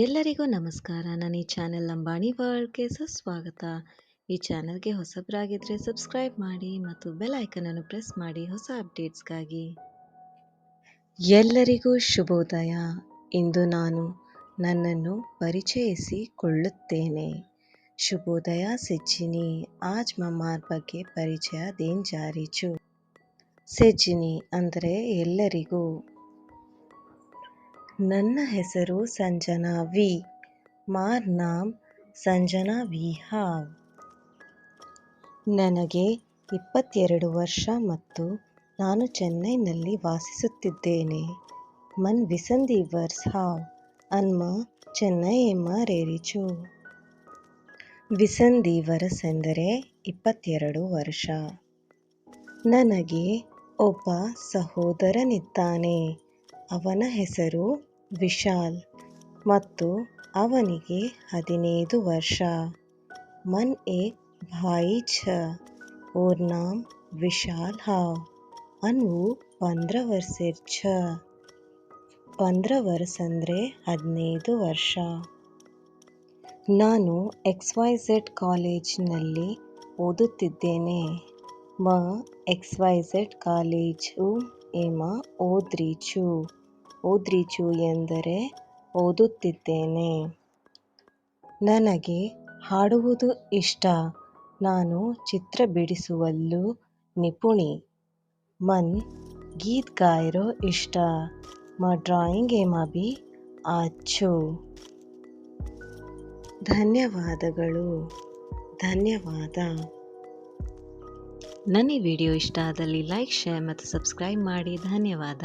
ಎಲ್ಲರಿಗೂ ನಮಸ್ಕಾರ. ನನ್ನ ಈ ಚಾನೆಲ್ ಲಂಬಾಣಿ ವರ್ಲ್ಡ್ಗೆ ಸುಸ್ವಾಗತ. ಈ ಚಾನೆಲ್ಗೆ ಹೊಸಬರಾಗಿದ್ದರೆ ಸಬ್ಸ್ಕ್ರೈಬ್ ಮಾಡಿ ಮತ್ತು ಬೆಲ್ ಐಕನ್ ಅನ್ನು ಪ್ರೆಸ್ ಮಾಡಿ ಹೊಸ ಅಪ್ಡೇಟ್ಸ್ಗಾಗಿ. ಎಲ್ಲರಿಗೂ ಶುಭೋದಯ. ಇಂದು ನಾನು ನನ್ನನ್ನು ಪರಿಚಯಿಸಿಕೊಳ್ಳುತ್ತೇನೆ. ಶುಭೋದಯ ಸೆಜ್ಜಿನಿ. ಆಜ್ ಮಮ್ಮಾರ ಬಗ್ಗೆ ಪರಿಚಯ ದೇನ್ ಜಾರಿಚು. ಸೆಜ್ಜಿನಿ ಅಂದರೆ ಎಲ್ಲರಿಗೂ. ನನ್ನ ಹೆಸರು Sanjana V. Mar NAM Sanjana we have. ನನಗೆ 22 ವರ್ಷ ಮತ್ತು ನಾನು ಚೆನ್ನೈನಲ್ಲಿ ವಾಸಿಸುತ್ತಿದ್ದೇನೆ. ಮನ್ ವಿಸಂದೀವರ್ಸ್ ಹಾವ್ ಅನ್ಮ ಚೆನ್ನೈ ಎಮ್ಮ ರೇರಿಚು. ವಿಸಂದೀವರಸ್ ಎಂದರೆ 22 ವರ್ಷ. ನನಗೆ ಒಬ್ಬ ಸಹೋದರನಿದ್ದಾನೆ. ಅವನ ಹೆಸರು ವಿಶಾಲ್ ಮತ್ತು ಅವನಿಗೆ 15 ವರ್ಷ. ಮನ್ ಏಕ್ ಭಾಯಿ ಛ और नाम विशाल हाव ಅನ್ವು 15 ವರ್ಷರ್ ಛ. 15 ವರ್ಷ ಅಂದರೆ 15 ವರ್ಷ. ನಾನು XYZ ಕಾಲೇಜಿನಲ್ಲಿ ಓದುತ್ತಿದ್ದೇನೆ. ಮ XYZ ಕಾಲೇಜು ಏಮ ಓದ್ರೀಚು. ಓದ್ರೀಚು ಎಂದರೆ ಓದುತ್ತಿದ್ದೇನೆ. ನನಗೆ ಹಾಡುವುದು ಇಷ್ಟ. ನಾನು ಚಿತ್ರ ಬಿಡಿಸುವಲ್ಲೂ ನಿಪುಣಿ. ಮನ್ ಗೀತ್ ಗಾಯರೋ ಇಷ್ಟ. ಮ ಡ್ರಾಯಿಂಗ್ ಏಮ ಬಿ ಆಚ್ಚು. ಧನ್ಯವಾದಗಳು. ಧನ್ಯವಾದ. ನನ್ನ ಈ ವಿಡಿಯೋ ಇಷ್ಟ ಆದಲ್ಲಿ ಲೈಕ್, ಶೇರ್ ಮತ್ತು ಸಬ್ಸ್ಕ್ರೈಬ್ ಮಾಡಿ. ಧನ್ಯವಾದ.